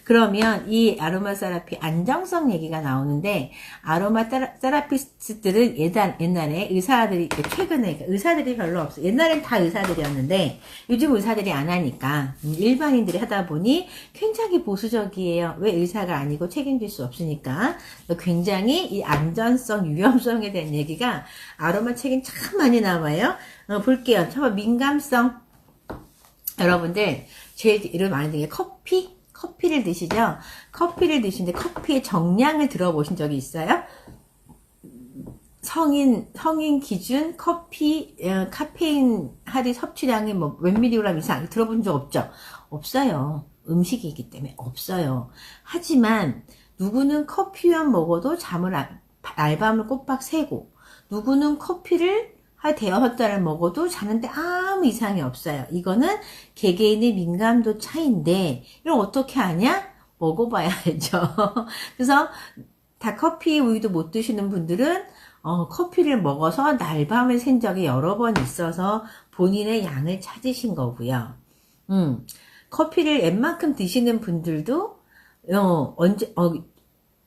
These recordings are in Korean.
그러면 이 아로마 세라피 안정성 얘기가 나오는데, 아로마 세라피스트들은 옛날에 의사들이, 최근에 의사들이 별로 없어. 옛날엔 다 의사들이었는데 요즘 의사들이 안 하니까 일반인들이 하다 보니 굉장히 보수적이에요. 왜? 의사가 아니고 책임질 수 없으니까. 굉장히 이 안전성, 위험성에 대한 얘기가 아로마 책엔 참 많이 나와요. 볼게요. 처음 민감성. 여러분들 제일 이름 많이 드는 게 커피를 드시죠? 커피를 드시는데 커피의 정량을 들어보신 적이 있어요? 성인 기준 커피 카페인 하루 섭취량이 뭐 몇 밀리그램 이상 들어본 적 없죠? 없어요. 음식이기 때문에 없어요. 하지만 누구는 커피만 먹어도 알밤을 꼬박 새고, 누구는 커피를 한 대여섯 달을 먹어도 자는데 아무 이상이 없어요. 이거는 개개인의 민감도 차이인데, 이걸 어떻게 아냐? 먹어봐야 알죠. 그래서 다 커피 우유도 못 드시는 분들은 커피를 먹어서 날밤을 샌 적이 여러 번 있어서 본인의 양을 찾으신 거고요. 커피를 웬만큼 드시는 분들도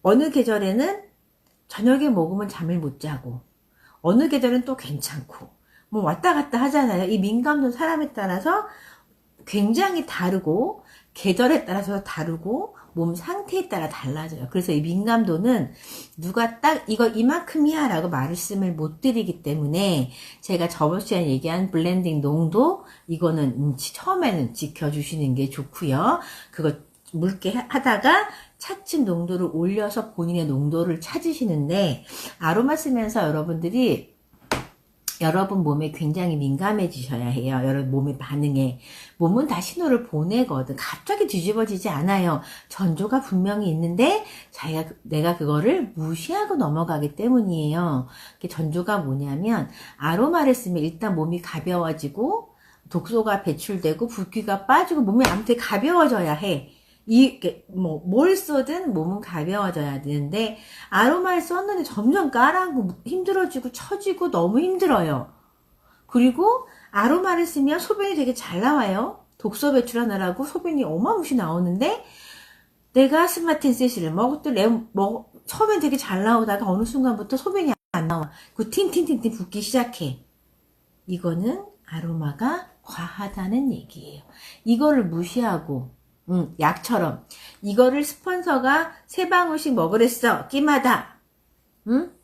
어느 계절에는 저녁에 먹으면 잠을 못 자고, 어느 계절은 또 괜찮고, 뭐 왔다 갔다 하잖아요. 이 민감도 사람에 따라서 굉장히 다르고, 계절에 따라서 다르고, 몸 상태에 따라 달라져요. 그래서 이 민감도는 누가 딱 이거 이만큼이야 라고 말씀을 못 드리기 때문에, 제가 저번 시간에 얘기한 블렌딩 농도, 이거는 처음에는 지켜주시는 게 좋고요. 그거 묽게 하다가 차츰 농도를 올려서 본인의 농도를 찾으시는데, 아로마 쓰면서 여러분들이 여러분 몸에 굉장히 민감해지셔야 해요. 여러분 몸의 반응에. 몸은 다 신호를 보내거든. 갑자기 뒤집어지지 않아요. 전조가 분명히 있는데 내가 그거를 무시하고 넘어가기 때문이에요. 전조가 뭐냐면, 아로마를 쓰면 일단 몸이 가벼워지고 독소가 배출되고 붓기가 빠지고 몸이 아무튼 가벼워져야 해. 뭘 써든 몸은 가벼워져야 되는데, 아로마를 썼는데 점점 까라고 힘들어지고 처지고 너무 힘들어요. 그리고 아로마를 쓰면 소변이 되게 잘 나와요. 독소 배출하느라고 소변이 어마무시 나오는데, 내가 스마틴 세시를 먹었더니 처음엔 되게 잘 나오다가 어느 순간부터 소변이 안 나와. 그 팅팅팅팅 붓기 시작해. 이거는 아로마가 과하다는 얘기예요. 이거를 무시하고, 약처럼 이거를 스폰서가 3방울씩 먹으랬어, 끼마다,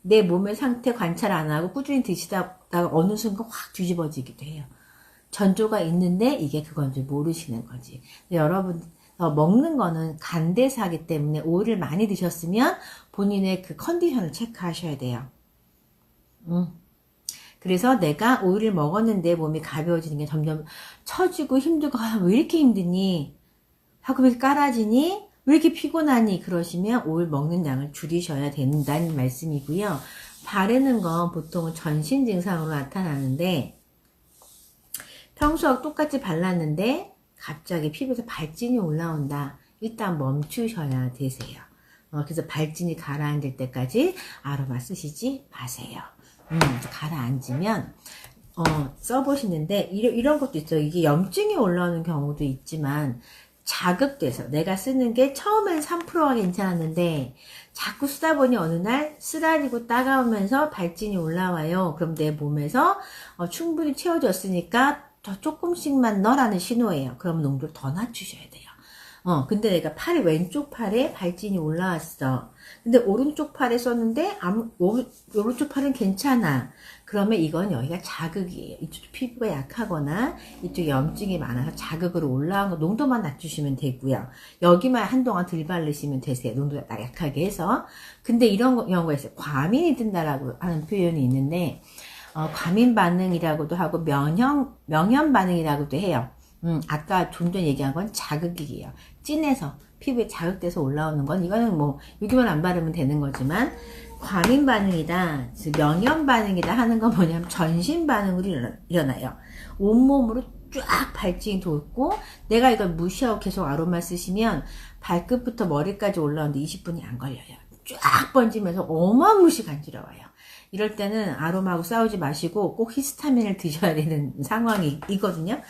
내 몸의 상태 관찰 안 하고 꾸준히 드시다가 어느 순간 확 뒤집어지기도 해요. 전조가 있는데 이게 그건지 모르시는 거지. 여러분, 먹는 거는 간대사기 때문에 오일을 많이 드셨으면 본인의 그 컨디션을 체크하셔야 돼요. 그래서 내가 오일을 먹었는데 몸이 가벼워지는 게 점점 처지고 힘들고, 왜 이렇게 힘드니? 하고 왜 깔아지니? 왜 이렇게 피곤하니? 그러시면 오일 먹는 양을 줄이셔야 된다는 말씀이고요. 바르는 건 보통은 전신 증상으로 나타나는데, 평소와 똑같이 발랐는데 갑자기 피부에서 발진이 올라온다. 일단 멈추셔야 되세요. 그래서 발진이 가라앉을 때까지 아로마 쓰시지 마세요. 가라앉으면 써보시는데 이런 것도 있어요. 이게 염증이 올라오는 경우도 있지만, 자극돼서 내가 쓰는 게 처음엔 3%가 괜찮았는데 자꾸 쓰다 보니 어느 날 쓰라리고 따가우면서 발진이 올라와요. 그럼 내 몸에서 충분히 채워졌으니까 더 조금씩만 넣으라는 신호예요. 그럼 농도를 더 낮추셔야 돼요. 근데 내가 왼쪽 팔에 발진이 올라왔어. 근데 오른쪽 팔에 썼는데 오른쪽 팔은 괜찮아. 그러면 이건 여기가 자극이에요. 이쪽 피부가 약하거나 이쪽에 염증이 많아서 자극으로 올라온 거 농도만 낮추시면 되고요. 여기만 한동안 덜 바르시면 되세요. 농도가 약하게 해서. 근데 이런 경우가 있어요. 과민이 든다라고 하는 표현이 있는데, 과민 반응이라고도 하고 명현 반응이라고도 해요. 아까 좀 전에 얘기한 건 자극이에요. 찐해서 피부에 자극돼서 올라오는 건, 이거는 뭐 여기만 안 바르면 되는 거지만, 과민 반응이다, 명현 반응이다 하는 건 뭐냐면 전신 반응으로 일어나요. 온몸으로 쫙 발진이 돋고, 내가 이걸 무시하고 계속 아로마 쓰시면 발끝부터 머리까지 올라오는데 20분이 안 걸려요. 쫙 번지면서 어마무시 간지러워요. 이럴 때는 아로마하고 싸우지 마시고 꼭 히스타민을 드셔야 되는 상황이 있거든요.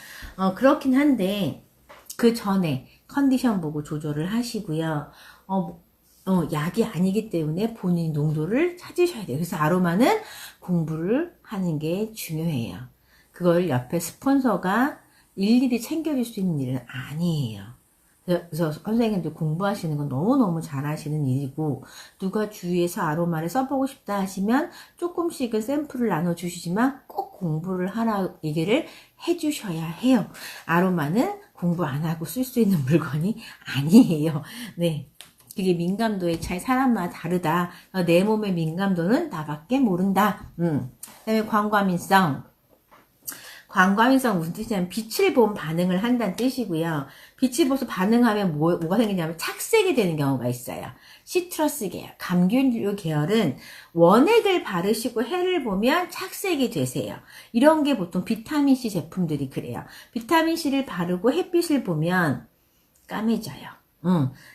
그렇긴 한데, 그 전에 컨디션 보고 조절을 하시고요. 약이 아니기 때문에 본인 농도를 찾으셔야 돼요. 그래서 아로마는 공부를 하는 게 중요해요. 그걸 옆에 스폰서가 일일이 챙겨줄 수 있는 일은 아니에요. 그래서 선생님들 공부하시는 건 너무너무 잘하시는 일이고, 누가 주위에서 아로마를 써보고 싶다 하시면 조금씩은 샘플을 나눠주시지만 꼭 공부를 하라 얘기를 해주셔야 해요. 아로마는 공부 안 하고 쓸 수 있는 물건이 아니에요. 네. 그게 민감도의 차이, 사람마다 다르다. 내 몸의 민감도는 나밖에 모른다. 그다음에 광과민성. 광과민성 무슨 뜻이냐면 빛을 본 반응을 한다는 뜻이고요. 빛을 보서 반응하면 뭐가 생기냐면 착색이 되는 경우가 있어요. 시트러스 계열, 감귤류 계열은 원액을 바르시고 해를 보면 착색이 되세요. 이런 게 보통 비타민C 제품들이 그래요. 비타민C를 바르고 햇빛을 보면 까매져요.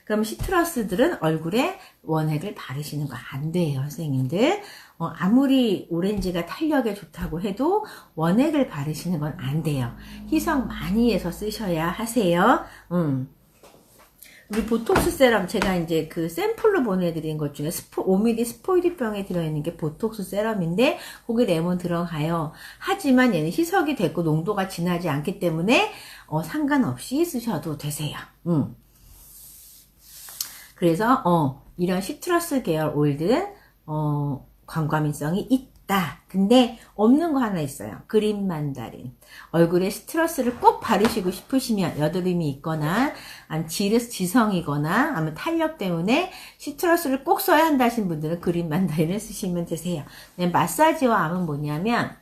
그럼 시트러스들은 얼굴에 원액을 바르시는 거 안 돼요, 선생님들. 아무리 오렌지가 탄력에 좋다고 해도 원액을 바르시는 건 안 돼요. 희석 많이 해서 쓰셔야 하세요. 우리 보톡스 세럼 제가 이제 그 샘플로 보내드린 것 중에 5ml 스포이드병에 들어있는 게 보톡스 세럼인데 거기 레몬 들어가요. 하지만 얘는 희석이 됐고 농도가 진하지 않기 때문에 상관없이 쓰셔도 되세요. 그래서 이런 시트러스 계열 오일들은 광과민성이 있다. 근데 없는 거 하나 있어요. 그린 만다린. 얼굴에 시트러스를 꼭 바르시고 싶으시면 여드름이 있거나 아니면 지성이거나 아니면 탄력 때문에 시트러스를 꼭 써야 한다 하신 분들은 그린 만다린을 쓰시면 되세요. 마사지와 암은 뭐냐면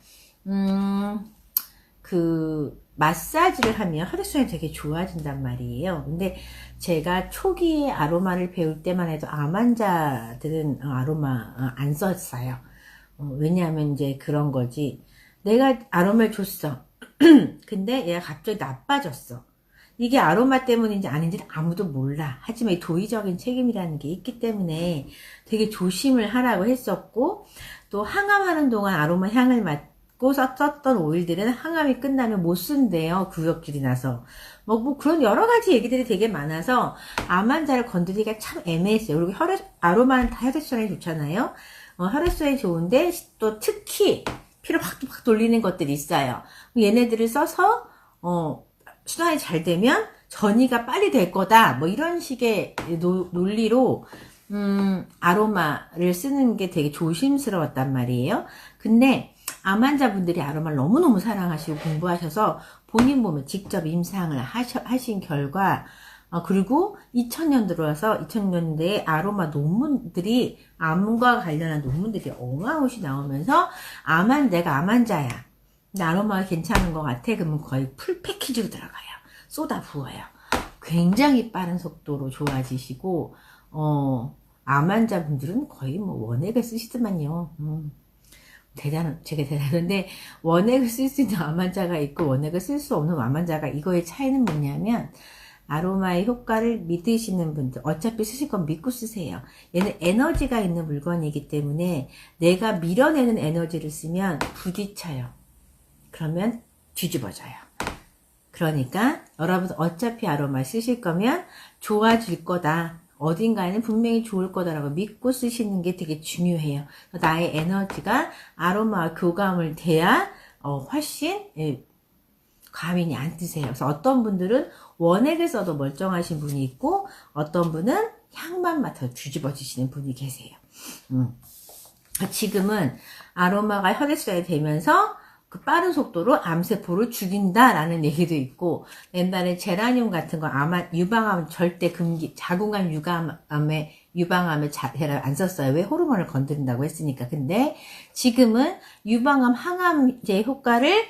마사지를 하면 혈액순환이 되게 좋아진단 말이에요. 근데 제가 초기에 아로마를 배울 때만 해도 암 환자들은 아로마 안 썼어요. 왜냐하면 이제 그런 거지. 내가 아로마를 줬어. 근데 얘가 갑자기 나빠졌어. 이게 아로마 때문인지 아닌지 아무도 몰라. 하지만 이 도의적인 책임이라는 게 있기 때문에 되게 조심을 하라고 했었고, 또 항암하는 동안 아로마 향을 맡고 썼던 오일들은 항암이 끝나면 못 쓴대요. 구역질이 나서. 뭐 그런 여러 가지 얘기들이 되게 많아서 암 환자를 건드리기가 참 애매했어요. 그리고 아로마는 다 혈액순환이 좋잖아요. 혈액순환이 좋은데 또 특히 피를 확 돌리는 것들이 있어요. 얘네들을 써서 순환이 잘 되면 전이가 빨리 될 거다. 뭐 이런 식의 논리로 아로마를 쓰는 게 되게 조심스러웠단 말이에요. 근데 암 환자분들이 아로마를 너무너무 사랑하시고 공부하셔서 본인 몸에 직접 임상을 하신 결과 그리고 2000년 들어와서 2000년대에 아로마 논문들이 암과 관련한 논문들이 어마어마시 나오면서 내가 암 환자야. 근데 아로마가 괜찮은 것 같아. 그러면 거의 풀 패키지로 들어가요. 쏟아 부어요. 굉장히 빠른 속도로 좋아지시고 암 환자분들은 거의 뭐 원액을 쓰시더만요. 되게 대단한데 원액을 쓸 수 있는 암 환자가 있고 원액을 쓸 수 없는 암 환자가 이거의 차이는 뭐냐면 아로마의 효과를 믿으시는 분들 어차피 쓰실 건 믿고 쓰세요. 얘는 에너지가 있는 물건이기 때문에 내가 밀어내는 에너지를 쓰면 부딪혀요. 그러면 뒤집어져요. 그러니까 여러분 어차피 아로마 쓰실 거면 좋아질 거다. 어딘가에는 분명히 좋을 거다라고 믿고 쓰시는 게 되게 중요해요. 나의 에너지가 아로마와 교감을 돼야 훨씬 과민이 안 뜨세요. 그래서 어떤 분들은 원액을 써도 멀쩡하신 분이 있고 어떤 분은 향만 맡아서 뒤집어지시는 분이 계세요. 지금은 아로마가 혈액순환이 되면서 그 빠른 속도로 암세포를 죽인다라는 얘기도 있고, 옛날에 제라늄 같은 거 유방암 절대 금기, 자궁암 유방암에 안 썼어요. 왜? 호르몬을 건드린다고 했으니까. 근데 지금은 유방암 항암제 효과를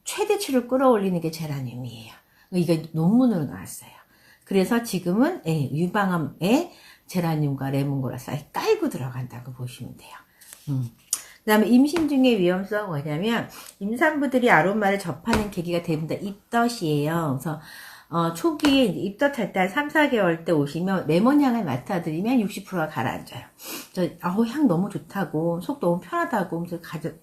최대치로 끌어올리는 게 제라늄이에요. 이거 논문으로 나왔어요. 그래서 지금은 유방암에 제라늄과 레몬그라스 깔고 들어간다고 보시면 돼요. 그 다음에 임신 중의 위험성은 뭐냐면 임산부들이 아로마를 접하는 계기가 대부분 다 입덧이에요. 그래서 초기에 입덧할 때 3, 4개월 때 오시면 레몬 향을 맡아드리면 60%가 가라앉아요. 향 너무 좋다고, 속 너무 편하다고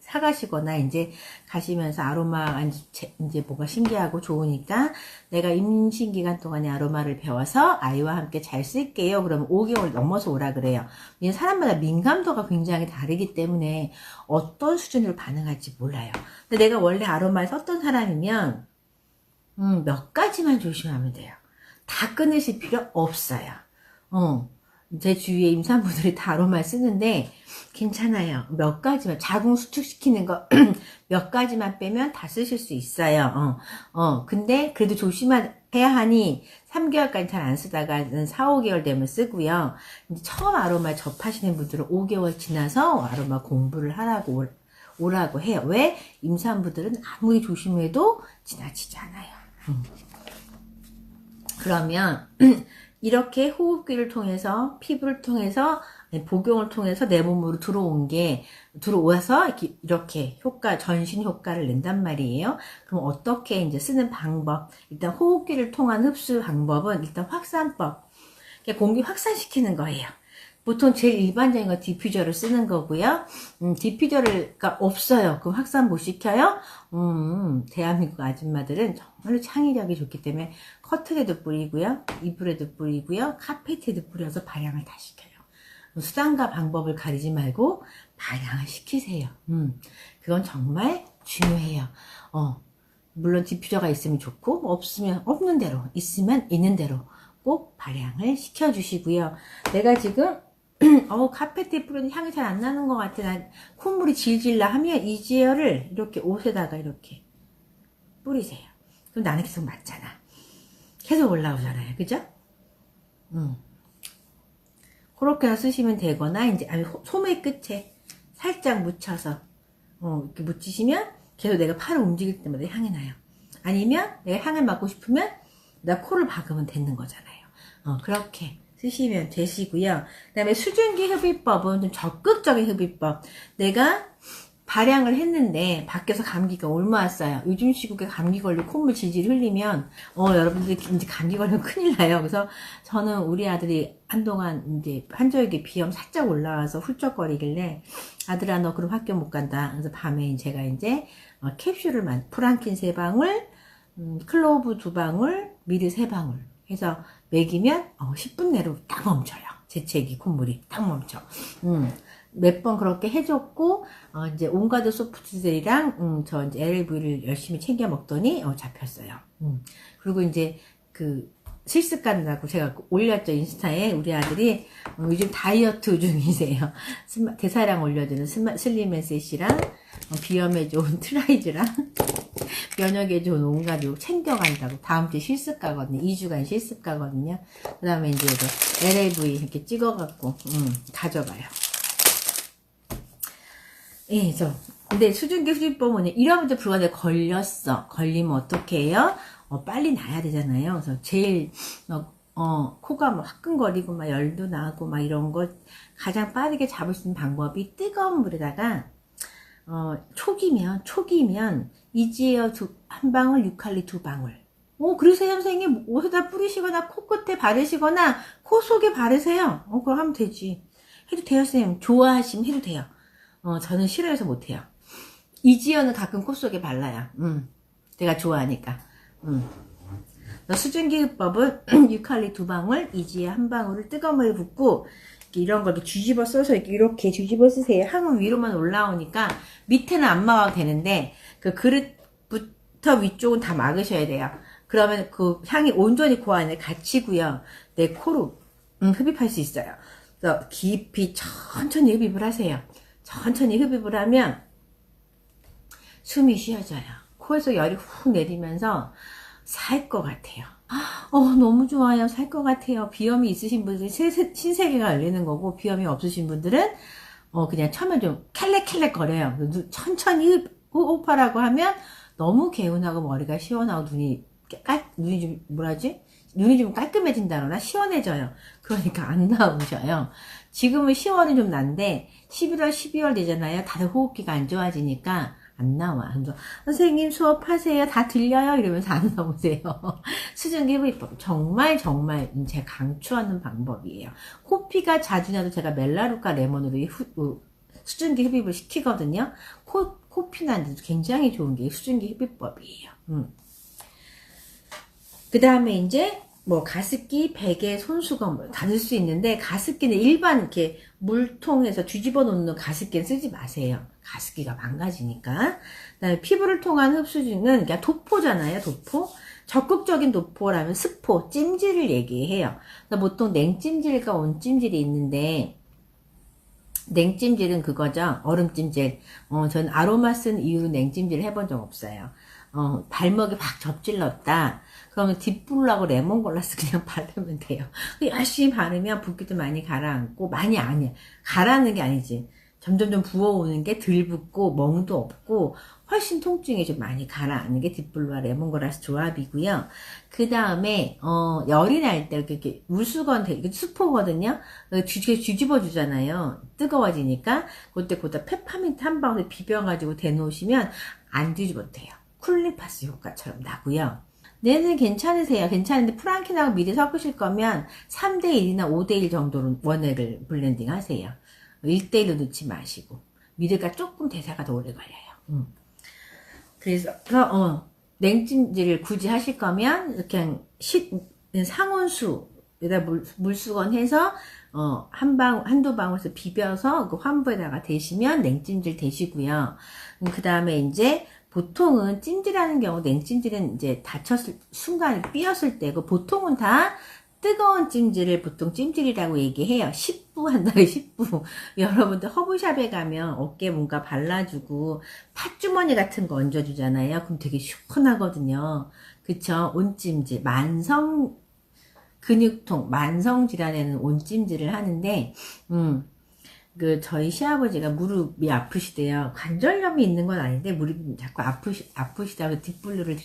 사가시거나 이제 가시면서 아로마 이제 뭐가 신기하고 좋으니까 내가 임신 기간 동안에 아로마를 배워서 아이와 함께 잘 쓸게요. 그러면 5개월 넘어서 오라 그래요. 사람마다 민감도가 굉장히 다르기 때문에 어떤 수준으로 반응할지 몰라요. 근데 내가 원래 아로마를 썼던 사람이면 몇 가지만 조심하면 돼요. 다 끊으실 필요 없어요. 제 주위에 임산부들이 다 아로마 쓰는데 괜찮아요. 몇 가지만, 자궁 수축시키는 거 몇 가지만 빼면 다 쓰실 수 있어요. 근데 그래도 조심해야 하니 3개월까지 잘 안 쓰다가 4, 5개월 되면 쓰고요. 이제 처음 아로마 접하시는 분들은 5개월 지나서 아로마 공부를 하라고 오라고 해요. 왜? 임산부들은 아무리 조심해도 지나치지 않아요. 그러면 이렇게 호흡기를 통해서, 피부를 통해서, 복용을 통해서 내 몸으로 들어와서 이렇게 전신 효과를 낸단 말이에요. 그럼 어떻게 이제 쓰는 방법? 일단 호흡기를 통한 흡수 방법은 일단 확산법. 공기 확산시키는 거예요. 보통 제일 일반적인 건 디퓨저를 쓰는 거고요. 디퓨저가 없어요. 그럼 확산 못 시켜요? 대한민국 아줌마들은 정말로 창의력이 좋기 때문에 커튼에도 뿌리고요. 이불에도 뿌리고요. 카페트에도 뿌려서 발향을 다 시켜요. 수단과 방법을 가리지 말고 발향을 시키세요. 그건 정말 중요해요. 물론 디퓨저가 있으면 좋고 없으면 없는 대로, 있으면 있는 대로 꼭 발향을 시켜주시고요. 내가 지금 카페트에 뿌리는 향이 잘 안 나는 것 같아. 난 콧물이 질질 나 하면 이 지열을 이렇게 옷에다가 이렇게 뿌리세요. 그럼 나는 계속 맞잖아. 계속 올라오잖아요. 그죠? 그렇게 쓰시면 되거나, 이제, 소매 끝에 살짝 묻혀서, 이렇게 묻히시면 계속 내가 팔을 움직일 때마다 향이 나요. 아니면 내가 향을 맡고 싶으면 나 코를 박으면 되는 거잖아요. 그렇게 쓰시면 되시고요. 그 다음에 수증기 흡입법은 좀 적극적인 흡입법. 내가 발향을 했는데 밖에서 감기가 옮아왔어요. 요즘 시국에 감기 걸리고 콧물 질질 흘리면 여러분들 이제 감기 걸리면 큰일 나요. 그래서 저는 우리 아들이 한동안 이제 환절기 비염 살짝 올라와서 훌쩍거리길래 아들아 너 그럼 학교 못 간다. 그래서 밤에 제가 이제 캡슐을 프랑킨 3방울, 클로브 2방울, 미르 3방울 해서 먹이면 10분 내로 딱 멈춰요. 재채기 콧물이 딱 멈춰. 몇 번 그렇게 해줬고 이제 온가드 소프트들이랑 저 이제 LLV를 열심히 챙겨 먹더니 잡혔어요. 그리고 이제 그 실습 간다고 제가 올렸죠. 인스타에 우리 아들이 요즘 다이어트 중이세요. 대사량 올려주는 슬림앤셋이랑 비염에 좋은 트라이즈랑 면역에 좋은 온가드 챙겨간다고. 다음 주에 실습 가거든요. 2주간 실습 가거든요. 그 다음에 이제 LLV 이렇게 찍어갖고 가져가요. 예, 근데 수증기 흡입법은 이러면서 불안에 걸리면 어떻게 해요? 빨리 나야 되잖아요. 그래서 제일, 코가 막 화끈거리고 막 열도 나고 막 이런 거 가장 빠르게 잡을 수 있는 방법이 뜨거운 물에다가, 초기면 이지에어 1방울, 유칼리 2방울. 그러세요, 선생님. 옷에다 뿌리시거나 코끝에 바르시거나 코 속에 바르세요. 그럼 하면 되지. 해도 돼요, 선생님. 좋아하시면 해도 돼요. 저는 싫어해서 못해요. 이지연은 가끔 코 속에 발라요. 내가 좋아하니까. 수증기흡법은 유칼리 2방울, 이지에 1방울을 뜨거운 물에 붓고 이런 걸 뒤집어 써서 이렇게 뒤집어 쓰세요. 향은 위로만 올라오니까 밑에는 안 막아도 되는데 그 그릇부터 위쪽은 다 막으셔야 돼요. 그러면 그 향이 온전히 그 안에 갇히고요. 내 코로 흡입할 수 있어요. 그래서 깊이 천천히 흡입을 하세요. 천천히 흡입을 하면 숨이 쉬어져요. 코에서 열이 훅 내리면서 살 것 같아요. 너무 좋아요. 살 것 같아요. 비염이 있으신 분들은 신세계가 열리는 거고, 비염이 없으신 분들은 그냥 처음에 좀 캘렉캘렉 거려요. 천천히 호흡하라고 하면 너무 개운하고 머리가 시원하고 눈이 좀 깔끔해진다 그러나 시원해져요. 그러니까 안 나오셔요. 지금은 10월은 좀 난데 11월, 12월 되잖아요. 다들 호흡기가 안 좋아지니까 안 나와. 그래서 선생님 수업하세요. 다 들려요? 이러면서 안 나오세요. 수증기 흡입법 정말 제가 강추하는 방법이에요. 코피가 자주 나도 제가 멜라루카 레몬으로 수증기 흡입을 시키거든요. 코피 나는데도 굉장히 좋은 게 수증기 흡입법이에요. 그 다음에 이제 뭐 가습기, 베개, 손수건 뭐 다 넣을 수 있는데, 가습기는 일반 이렇게 물통에서 뒤집어 놓는 가습기는 쓰지 마세요. 가습기가 망가지니까. 그다음에 피부를 통한 흡수증은 그러니까 도포잖아요. 도포. 적극적인 도포라면 스포, 찜질을 얘기해요. 그래서 보통 냉찜질과 온찜질이 있는데, 냉찜질은 그거죠. 얼음찜질. 전 아로마 쓴 이후로 냉찜질 해본 적 없어요. 발목에 확 접질렀다. 그러면 딥블루하고 레몬글라스 그냥 바르면 돼요. 열심히 바르면 붓기도 많이 가라앉고, 많이 아니야. 가라앉는 게 아니지. 점점점 부어오는 게 덜 붓고, 멍도 없고, 훨씬 통증이 좀 많이 가라앉는 게 딥블루와 레몬글라스 조합이고요. 그 다음에, 열이 날 때, 이렇게 물수건, 이게 수포거든요? 뒤집어 주잖아요. 뜨거워지니까. 그때 거기다 페퍼민트 한 방울 비벼가지고 대놓으시면 안 뒤집어도 돼요. 쿨리파스 효과처럼 나고요. 얘는 괜찮으세요. 괜찮은데 프랑킨하고 미리 섞으실 거면 3대1이나 5대1 정도로 원액을 블렌딩 하세요. 1대1로 넣지 마시고. 미리가 조금 대사가 더 오래 걸려요. 그래서 냉찜질을 굳이 하실 거면 그냥 상온수에다 물수건 해서 한두 방울씩 비벼서 그 환부에다가 대시면 냉찜질 되시고요. 그 다음에 이제 보통은 찜질하는 경우 냉찜질은 이제 다쳤을 순간 삐었을 때고, 보통은 다 뜨거운 찜질을 보통 찜질이라고 얘기해요. 10부 한다고 10부. 여러분들 허브샵에 가면 어깨에 뭔가 발라주고 팥주머니 같은 거 얹어주잖아요. 그럼 되게 시원하거든요. 그쵸? 온찜질, 근육통, 만성질환에는 온찜질을 하는데, 저희 시아버지가 무릎이 아프시대요. 관절염이 있는 건 아닌데, 무릎이 자꾸 아프시다고 딥블루를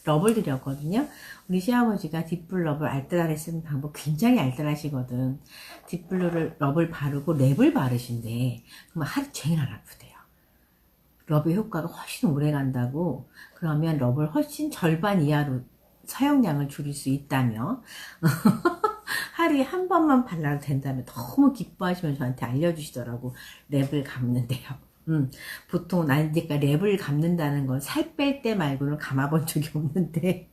럽을 드렸거든요. 우리 시아버지가 딥블럽을 알뜰하게 쓰는 방법 굉장히 알뜰하시거든. 딥블루를 럽을 바르고 랩을 바르신대. 그러면 하루 종일 안 아프대요. 럽의 효과가 훨씬 오래 간다고. 그러면 럽을 훨씬 절반 이하로 사용량을 줄일 수 있다며. 하루에 한 번만 발라도 된다면 너무 기뻐하시면서 저한테 알려주시더라고. 랩을 감는데요. 보통 난 그러니까 랩을 감는다는 건 살 뺄 때 말고는 감아본 적이 없는데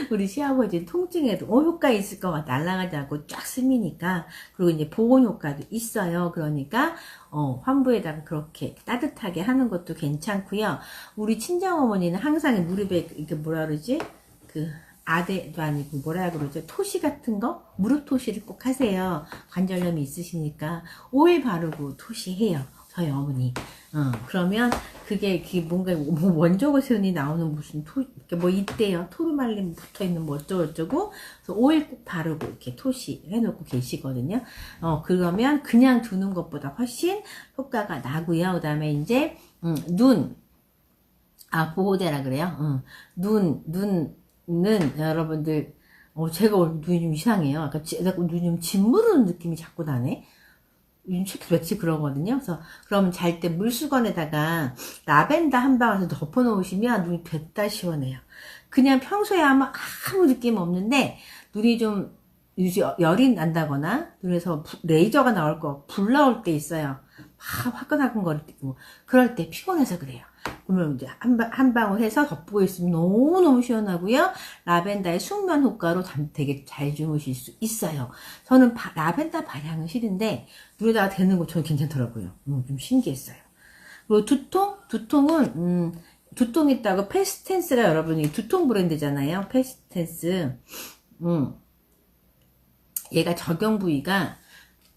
우리 시아버지는 통증에도 효과 있을 것 같아. 날아가지 않고 쫙 스미니까. 그리고 이제 보온 효과도 있어요. 그러니까 환부에다가 그렇게 따뜻하게 하는 것도 괜찮고요. 우리 친정어머니는 항상 무릎에 이게 뭐라 그러지? 아대도 아니고 뭐라 그러죠? 토시 같은 거? 무릎 토시를 꼭 하세요. 관절염이 있으시니까 오일 바르고 토시해요. 저희 어머니. 그러면 그게 뭔가 뭐 원적외선이 나오는 무슨 뭐 있대요. 토르말린 붙어있는 뭐 어쩌고저쩌고. 그래서 오일 꼭 바르고 이렇게 토시 해놓고 계시거든요. 그러면 그냥 두는 것보다 훨씬 효과가 나고요. 그 다음에 이제 보호대라 그래요. 눈은 여러분들 제가 오늘 눈이 좀 이상해요. 눈이 좀 짓무르는 느낌이 자꾸 나네. 요즘 며칠 그러거든요. 그래서 그러면 잘 때 물수건에다가 라벤더 한 방울 덮어 놓으시면 눈이 됐다 시원해요. 그냥 평소에 아무 느낌 없는데 눈이 좀 열이 난다거나 눈에서 레이저가 나올 불 나올 때 있어요. 화끈화끈 거릴 때 그럴 때 피곤해서 그래요. 그러면 이제 한 방울 해서 덮고 있으면 너무너무 시원하고요. 라벤더의 숙면 효과로 되게 잘 주무실 수 있어요. 저는 라벤더 발향은 싫은데 눈에다가 대는 거 저는 괜찮더라고요. 좀 신기했어요. 그리고 두통은 두통 있다고 페스텐스가 여러분이 두통 브랜드잖아요. 페스텐스. 얘가 적용 부위가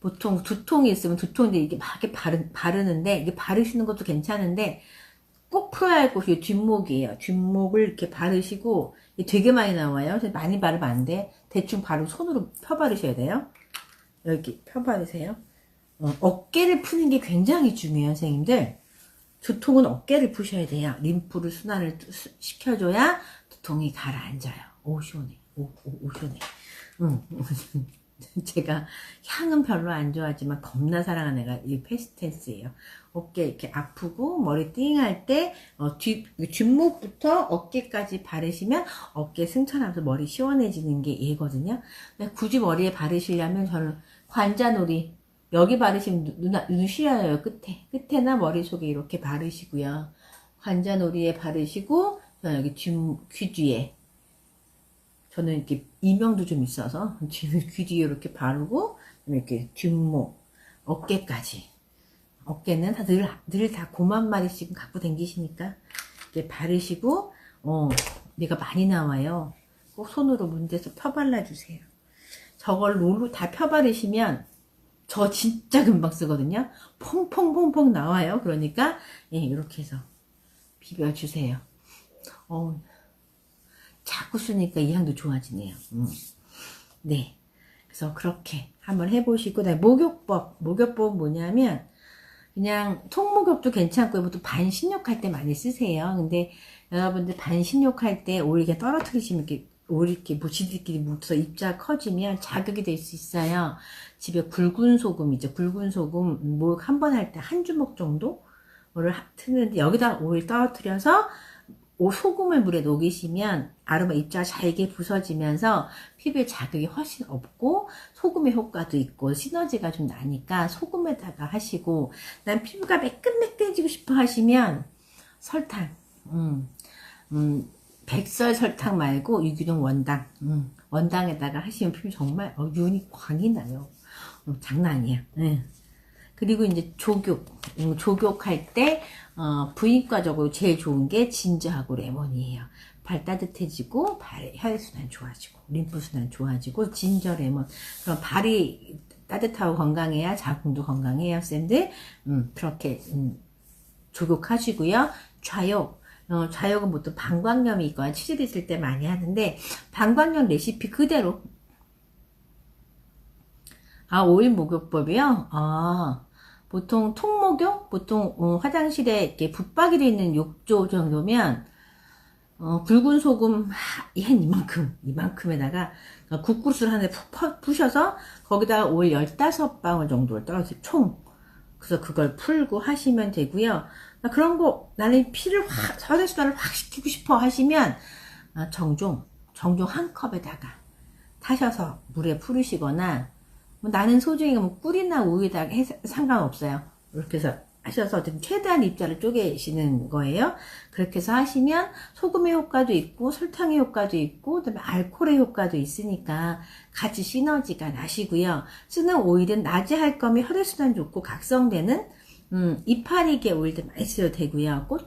보통 두통이 있으면 두통인데 이게 막 이렇게 바르는데 이게 바르시는 것도 괜찮은데 꼭 풀어야 할 곳이 뒷목이에요. 뒷목을 이렇게 바르시고 되게 많이 나와요. 많이 바르면 안 돼. 대충 바르고 손으로 펴 바르셔야 돼요. 여기 펴 바르세요. 어깨를 푸는 게 굉장히 중요해요, 선생님들. 두통은 어깨를 푸셔야 돼요. 림프를 순환을 시켜줘야 두통이 가라앉아요. 오 시원해. 오 시원해. 제가 향은 별로 안 좋아하지만 겁나 사랑하는 애가 이 페스텐스예요. 어깨 이렇게 아프고 머리 띵할 때 뒷목부터 어깨까지 바르시면 어깨 승천하면서 머리 시원해지는 게 얘거든요. 굳이 머리에 바르시려면 저는 관자놀이 여기 바르시면 눈 시려요. 끝에나 머릿속에 이렇게 바르시고요. 관자놀이에 바르시고 여기 귀 뒤에 저는 이렇게 이명도 좀 있어서 귀 뒤에 이렇게 바르고 이렇게 뒷목 어깨까지 어깨는 늘 다 고만 마리씩 갖고 다니시니까 이렇게 바르시고 내가 많이 나와요. 꼭 손으로 문대서 펴 발라주세요. 저걸 롤로 다 펴 바르시면 저 진짜 금방 쓰거든요. 퐁퐁퐁퐁 나와요. 그러니까 이렇게 해서 비벼주세요. 자꾸 쓰니까 이 향도 좋아지네요. 네. 그래서 그렇게 한번 해보시고, 목욕법은 뭐냐면, 그냥 통목욕도 괜찮고, 이것도 반신욕할 때 많이 쓰세요. 근데 여러분들 반신욕할 때 오히려 떨어뜨리시면 이렇게 모치들끼리 묻어서 입자가 커지면 자극이 될 수 있어요. 집에 굵은 소금 있죠. 굵은 소금 목욕 한 번 할 때 한 주먹 정도를 트는데 여기다 오일 떨어뜨려서 소금을 물에 녹이시면 아로마 입자가 잘게 부서지면서 피부에 자극이 훨씬 없고 소금의 효과도 있고 시너지가 좀 나니까 소금에다가 하시고 난 피부가 매끈매끈해지고 싶어 하시면 설탕 백설 설탕 말고 유기농 원당 원당에다가 하시면 피부 정말 윤이 광이 나요. 장난 아니야. 그리고 이제 조격할 때 부인과적으로 제일 좋은 게 진저하고 레몬이에요. 발 따뜻해지고 혈액순환 좋아지고 림프순환 좋아지고 진저 레몬. 그럼 발이 따뜻하고 건강해야 자궁도 건강해요. 쌤들 그렇게 조격하시고요. 좌욕은 보통 방광염이 있거나 치질 있을 때 많이 하는데 방광염 레시피 그대로. 오일 목욕법이요? 보통 통목욕? 보통 화장실에 이렇게 붙박이로 있는 욕조 정도면 굵은 소금 한 이만큼에다가 국구슬 하나에 푹 푸셔서 거기다가 오일 15방울 정도를 떨어뜨려 총. 그래서 그걸 풀고 하시면 되고요. 그런 거 나는 피를 혈액순환을 확 시키고 싶어 하시면 정종 한 컵에다가 타셔서 물에 풀으시거나 나는 소중히 꿀이나 우유에다가 상관없어요. 이렇게 해서 하셔서 최대한 입자를 쪼개시는 거예요. 그렇게 해서 하시면 소금의 효과도 있고 설탕의 효과도 있고 그다음에 알코올의 효과도 있으니까 같이 시너지가 나시고요. 쓰는 오일은 낮에 할 거면 혈액순환 좋고 각성되는 이파리계 오일도 많이 써도 되고요. 꽃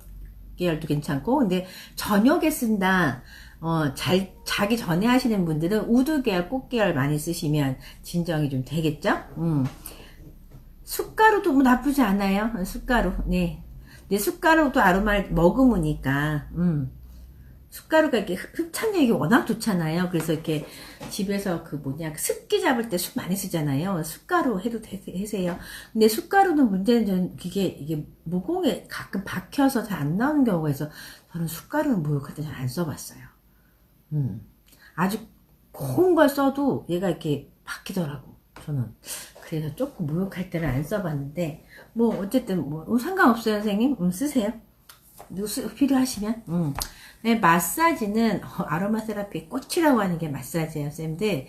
계열도 괜찮고 근데 저녁에 쓴다. 자기 전에 하시는 분들은 우드 계열, 꽃 계열 많이 쓰시면 진정이 좀 되겠죠? 숟가루도 뭐 나쁘지 않아요. 숟가루. 네. 근데 숟가루도 아로마를 머금으니까, 숟가루가 이렇게 흡착력이 워낙 좋잖아요. 그래서 이렇게 집에서 습기 잡을 때 숯 많이 쓰잖아요. 숟가루 해도 되세요. 근데 숟가루는 문제는 이게 모공에 가끔 박혀서 잘 안 나오는 경우가 있어서 저는 숟가루는 목욕할 때 잘 안 써봤어요. 아주 고운 걸 써도 얘가 이렇게 박히더라고. 저는 그래서 조금 목욕할 때는 안 써봤는데 어쨌든 상관없어요. 선생님 쓰세요. 필요하시면 네, 마사지는 아로마 세라피 꽃이라고 하는 게 마사지예요. 쌤들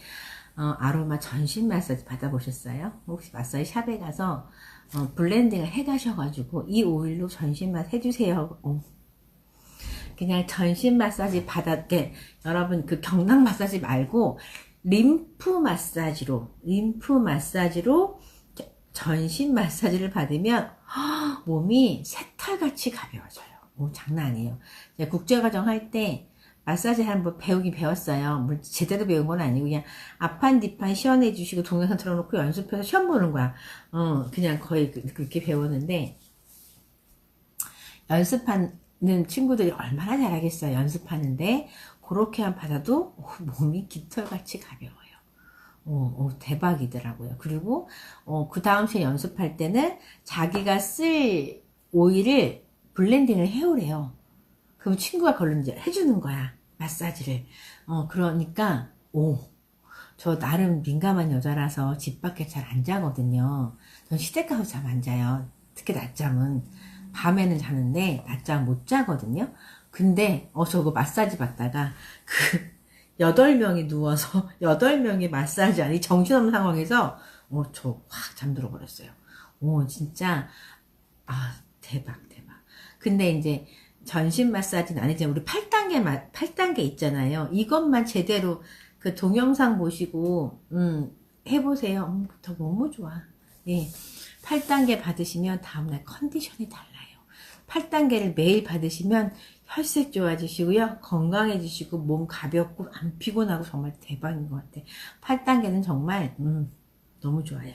아로마 전신 마사지 받아보셨어요? 혹시 마사지 샵에 가서 블렌딩을 해 가셔가지고 이 오일로 전신 마사지 해주세요. 그냥 전신 마사지 여러분 경락 마사지 말고 림프 마사지로 전신 마사지를 받으면 몸이 새털같이 가벼워져요. 장난 아니에요. 제가 국제과정 할 때 마사지 한번 배웠어요. 제대로 배운 건 아니고 그냥 앞판 뒷판 시연해 주시고 동영상 틀어놓고 연습해서 시험 보는 거야. 그냥 거의 그렇게 배웠는데 연습하는 친구들이 얼마나 잘하겠어요. 연습하는데 그렇게만 받아도 몸이 깃털같이 가벼워요. 대박이더라고요. 그리고 그 다음 시간 연습할 때는 자기가 쓸 오일을 블렌딩을 해오래요. 그럼 친구가 그걸 이제 해주는 거야. 마사지를. 그러니까 저 나름 민감한 여자라서 집 밖에 잘 안 자거든요. 전 시댁 가서 잠 안 자요. 특히 낮잠은. 밤에는 자는데 낮잠 못 자거든요. 근데 저거 마사지 받다가 그 8명이 누워서 8명이 마사지 아니 정신없는 상황에서 저 확 잠들어 버렸어요. 진짜 대박. 근데 이제 전신 마사지는 아니지만 우리 8단계 있잖아요. 이것만 제대로 그 동영상 보시고 해보세요. 너무 좋아. 예. 8단계 받으시면 다음날 컨디션이 달라요. 8단계를 매일 받으시면 혈색 좋아지시고요. 건강해지시고 몸 가볍고 안 피곤하고 정말 대박인 것 같아요. 8단계는 정말 너무 좋아요.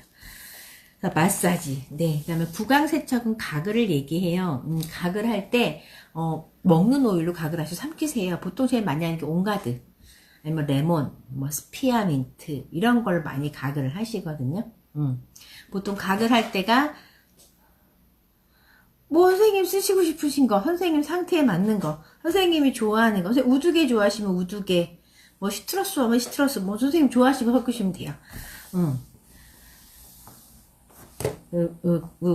마사지. 네. 그 다음에 구강세척은 가글을 얘기해요. 가글 할 때, 먹는 오일로 가글 하셔서 삼키세요. 보통 제일 많이 하는 게 온가드, 아니면 레몬, 스피아민트, 이런 걸 많이 가글을 하시거든요. 보통 가글 할 때가, 선생님 쓰시고 싶으신 거, 선생님 상태에 맞는 거, 선생님이 좋아하는 거, 선생님 우두개 좋아하시면 우두개, 시트러스 하면 시트러스, 선생님 좋아하시는 거 섞으시면 돼요.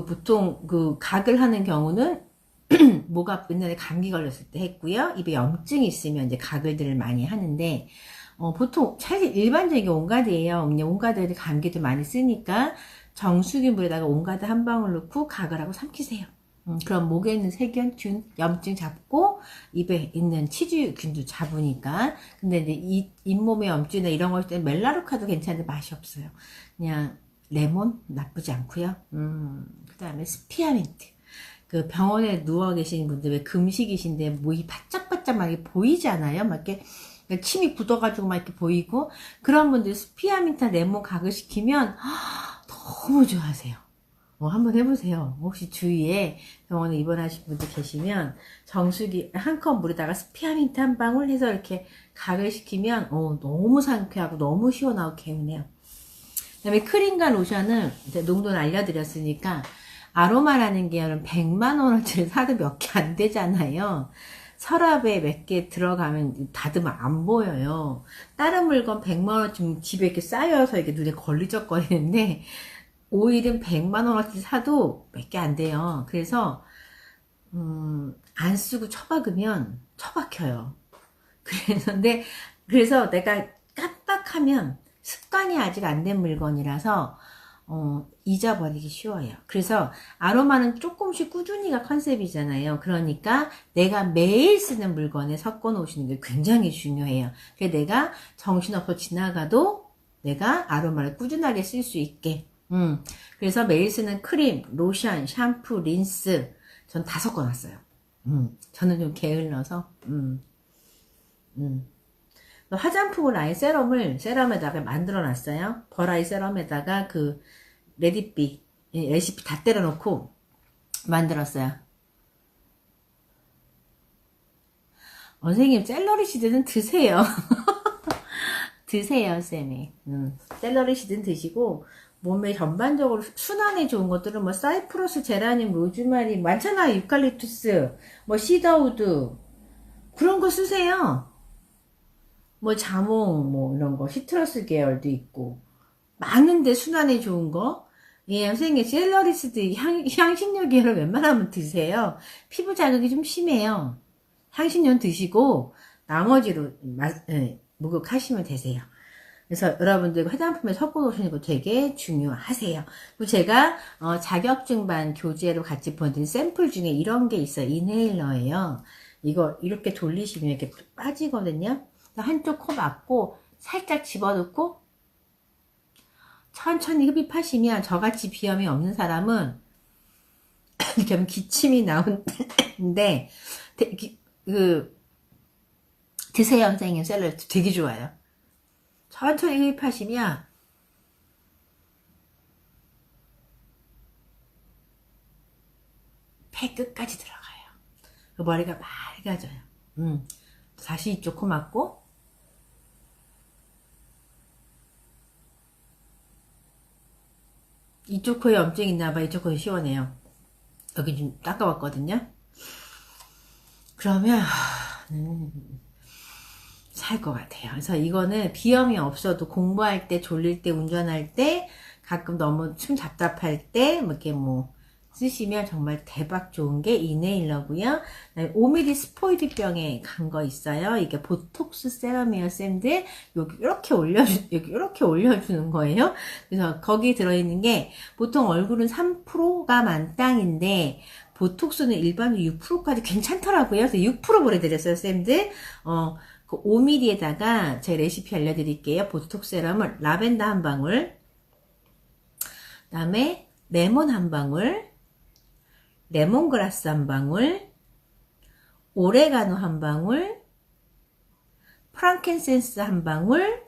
보통 가글 하는 경우는 목 아프 옛날에 감기 걸렸을 때 했고요. 입에 염증이 있으면 이제 가글들을 많이 하는데 보통 사실 일반적인 온가드예요. 온가드들이 감기도 많이 쓰니까 정수기 물에다가 온가드 한 방울 넣고 가글하고 삼키세요. 그럼 목에 있는 세균균, 염증 잡고 입에 있는 치주균도 잡으니까. 근데 이제 잇몸에 염증이나 이런 걸 때 멜라루카도 괜찮은데 맛이 없어요. 그냥 레몬 나쁘지 않고요. 그 다음에 스피아민트. 그 병원에 누워 계신 분들 왜 금식이신데 목이 바짝바짝 막 이렇게 보이잖아요. 막 이렇게 침이 굳어가지고 막 이렇게 보이고 그런 분들 스피아민트나 레몬 가글시키면 너무 좋아하세요. 한번 해보세요. 혹시 주위에 병원에 입원하신 분들 계시면 정수기 한 컵 물에다가 스피아민트 한 방울 해서 이렇게 가글시키면 너무 상쾌하고 너무 시원하고 개운해요. 그 다음에 크림과 로션은 이제 농도는 알려드렸으니까 아로마라는 게 100만원어치를 사도 몇 개 안 되잖아요. 서랍에 몇 개 들어가면 닫으면 안 보여요. 다른 물건 100만원어치 집에 이렇게 쌓여서 이렇게 눈에 걸리적거리는데 오일은 100만원어치 사도 몇 개 안 돼요. 그래서 안 쓰고 처박으면 처박혀요. 그래서 내가 깜빡하면 습관이 아직 안 된 물건이라서 잊어버리기 쉬워요. 그래서 아로마는 조금씩 꾸준히가 컨셉이잖아요. 그러니까 내가 매일 쓰는 물건에 섞어 놓으시는 게 굉장히 중요해요. 그래서 내가 정신없어 지나가도 내가 아로마를 꾸준하게 쓸 수 있게. 그래서 매일 쓰는 크림, 로션, 샴푸, 린스 전 다 섞어 놨어요. 저는 좀 게을러서 화장품을 아예 세럼에다가 만들어 놨어요. 버라이 세럼에다가 그 레디비 레시피 다 때려 놓고 만들었어요. 선생님 샐러리 시드는 드세요. 드세요 쌤이. 샐러리 시드는 드시고 몸에 전반적으로 순환에 좋은 것들은 사이프러스, 제라늄, 로즈마리 많잖아요. 유칼립투스, 시더우드 그런 거 쓰세요. 자몽 이런 거 시트러스 계열도 있고 많은데 순환에 좋은 거. 예, 선생님 샐러리스드 향신료 계열을 웬만하면 드세요. 피부 자극이 좀 심해요. 향신료 드시고 나머지로 목욕하시면 되세요. 그래서 여러분들 화장품에 섞어 놓으시는 거 되게 중요하세요. 그리고 제가 자격증반 교재로 같이 보내드린 샘플 중에 이런 게 있어요. 인헤일러예요. 이거 이렇게 돌리시면 이렇게 빠지거든요. 한쪽 코 막고 살짝 집어넣고 천천히 흡입하시면 저같이 비염이 없는 사람은 이렇게 하면 기침이 나오는데 드세요 선생님. 샐러드 되게 좋아요. 천천히 흡입하시면 폐 끝까지 들어가요. 머리가 맑아져요. 다시 이쪽 코 막고 이쪽 코에 염증 있나봐. 이쪽 코에 시원해요. 여기 좀 닦아봤거든요. 그러면 살 것 같아요. 그래서 이거는 비염이 없어도 공부할 때, 졸릴 때, 운전할 때, 가끔 너무 좀 답답할 때, 뭐 이렇게 뭐, 쓰시면 정말 대박 좋은 게 이네일러고요. 5mm 스포이드병에 간 거 있어요. 이게 보톡스 세럼이에요, 쌤들. 여기 이렇게 올려주는 거예요. 그래서 거기 들어있는 게 보통 얼굴은 3%가 만땅인데 보톡스는 일반적으로 6%까지 괜찮더라고요. 그래서 6% 보내드렸어요, 쌤들. 그 5mm에다가 제 레시피 알려드릴게요. 보톡스 세럼을 라벤더 한 방울, 그 다음에 레몬 한 방울, 레몬그라스 한 방울, 오레가노 한 방울, 프랑켄센스 한 방울,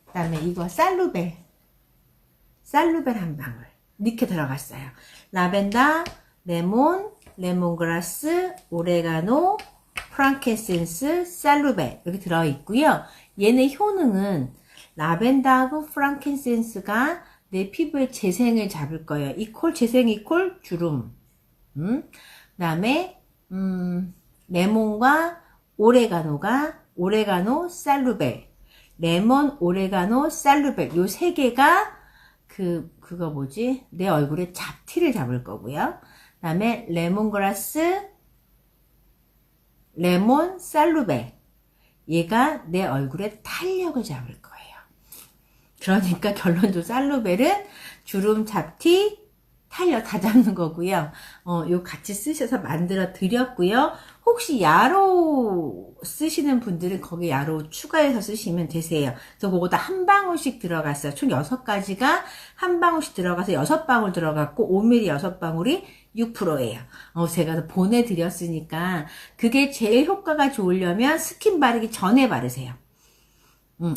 그 다음에 이거 살루벨 한 방울 이렇게 들어갔어요. 라벤더, 레몬, 레몬그라스, 오레가노, 프랑켄센스, 살루벨 이렇게 들어있고요. 얘네 효능은 라벤더하고 프랑켄센스가 내 피부의 재생을 잡을 거예요. 이퀄 재생 이퀄 주름. 그다음에 레몬과 오레가노, 살루벨, 레몬, 오레가노, 살루벨 요 세 개가 그거 뭐지? 내 얼굴에 잡티를 잡을 거고요. 그다음에 레몬그라스, 레몬, 살루벨 얘가 내 얼굴에 탄력을 잡을 거예요. 그러니까 결론적으로 살루벨은 주름, 잡티, 탄력 다 잡는 거고요. 요 같이 쓰셔서 만들어 드렸고요. 혹시 야로 쓰시는 분들은 거기 야로 추가해서 쓰시면 되세요. 그래서 그거다 한 방울씩 들어갔어요. 총 6가지가 한 방울씩 들어가서 6방울 들어갔고 5mm 6방울이 6%예요. 제가 보내드렸으니까 그게 제일 효과가 좋으려면 스킨 바르기 전에 바르세요.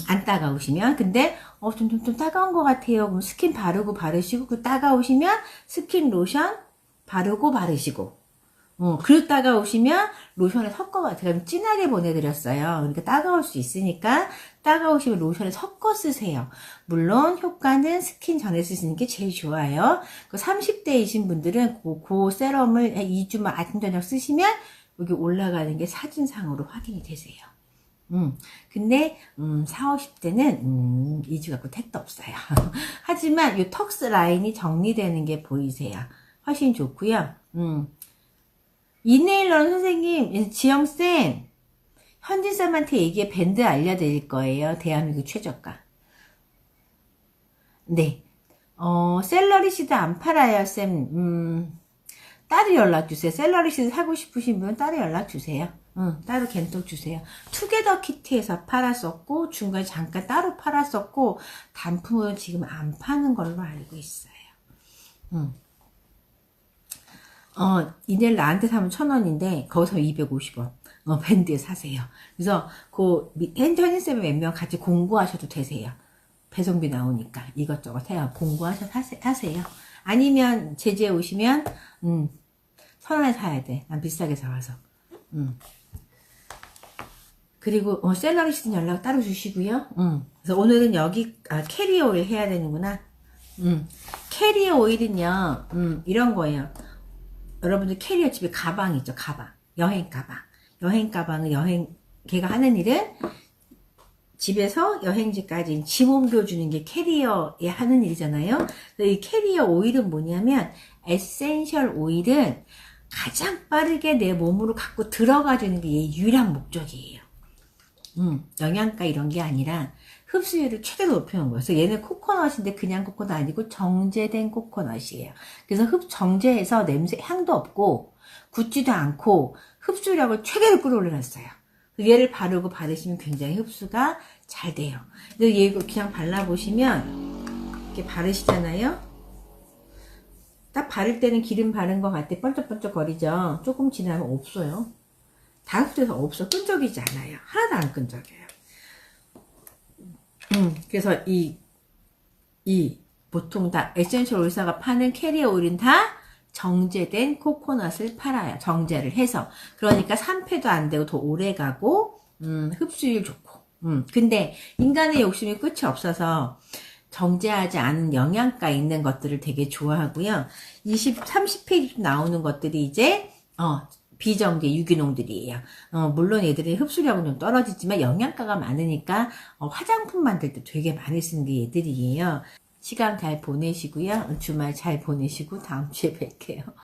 안 따가우시면. 근데 좀 따가운 것 같아요. 그럼 스킨 바르고 바르시고, 그 따가우시면 스킨 로션 바르고 바르시고, 그리고 따가우시면 로션에 섞어, 제가 진하게 보내드렸어요. 그러니까 따가울 수 있으니까 따가우시면 로션에 섞어 쓰세요. 물론 효과는 스킨 전에 쓰시는 게 제일 좋아요. 그 30대이신 분들은 그 세럼을 2주만 아침 저녁 쓰시면 여기 올라가는 게 사진상으로 확인이 되세요. 근데 40, 50대는 2주 갖고 택도 없어요. 하지만 이 턱스 라인이 정리되는 게 보이세요. 훨씬 좋고요. 이네일러는 선생님, 지영쌤, 현진쌤한테 얘기해 밴드 알려드릴 거예요. 대한민국 최저가. 네. 셀러리시드 안 팔아요, 쌤. 따로 연락주세요. 셀러리시드 사고 싶으신 분은 따로 연락주세요. 따로 겐톡 주세요. 투게더 키트에서 팔았었고, 중간에 잠깐 따로 팔았었고, 단품은 지금 안 파는 걸로 알고 있어요. 이넬 나한테 사면 1,000원인데, 거기서 250원. 밴드에 사세요. 그래서, 현진쌤이 몇 명 같이 공부하셔도 되세요. 배송비 나오니까 이것저것 해요. 공부하셔서 하세요. 아니면, 제주에 오시면, 1,000원에 사야 돼. 난 비싸게 사와서. 그리고 셀러리시드 연락 따로 주시고요. 그래서 오늘은 여기 캐리어 오일 해야 되는구나. 캐리어 오일은요. 이런 거예요. 여러분들 캐리어 집에 가방 있죠. 가방. 여행 가방은 걔가 하는 일은 집에서 여행지까지 짐 옮겨주는 게 캐리어에 하는 일이잖아요. 이 캐리어 오일은 뭐냐면 에센셜 오일은 가장 빠르게 내 몸으로 갖고 들어가주는 게 얘 유일한 목적이에요. 영양가 이런 게 아니라 흡수율을 최대로 높여놓은 거예요. 그래서 얘는 코코넛인데 그냥 코코넛 아니고 정제된 코코넛이에요. 그래서 정제해서 냄새, 향도 없고 굳지도 않고 흡수력을 최대로 끌어올려놨어요. 얘를 바르시면 굉장히 흡수가 잘 돼요. 근데 얘 그냥 발라보시면 이렇게 바르시잖아요. 딱 바를 때는 기름 바른 것 같아. 번쩍번쩍 거리죠. 조금 지나면 없어요. 다 흡수해서 없어. 끈적이지 않아요. 하나도 안 끈적여요. 그래서 보통 다 에센셜 오일사가 파는 캐리어 오일은 다 정제된 코코넛을 팔아요. 정제를 해서. 그러니까 산패도 안 되고 더 오래 가고, 흡수율 좋고. 근데 인간의 욕심이 끝이 없어서 정제하지 않은 영양가 있는 것들을 되게 좋아하고요. 30페이지 나오는 것들이 이제, 비정제 유기농들이에요. 물론 얘들의 흡수력은 좀 떨어지지만 영양가가 많으니까 화장품 만들 때 되게 많이 쓰는 게 얘들이에요. 시간 잘 보내시고요. 주말 잘 보내시고 다음 주에 뵐게요.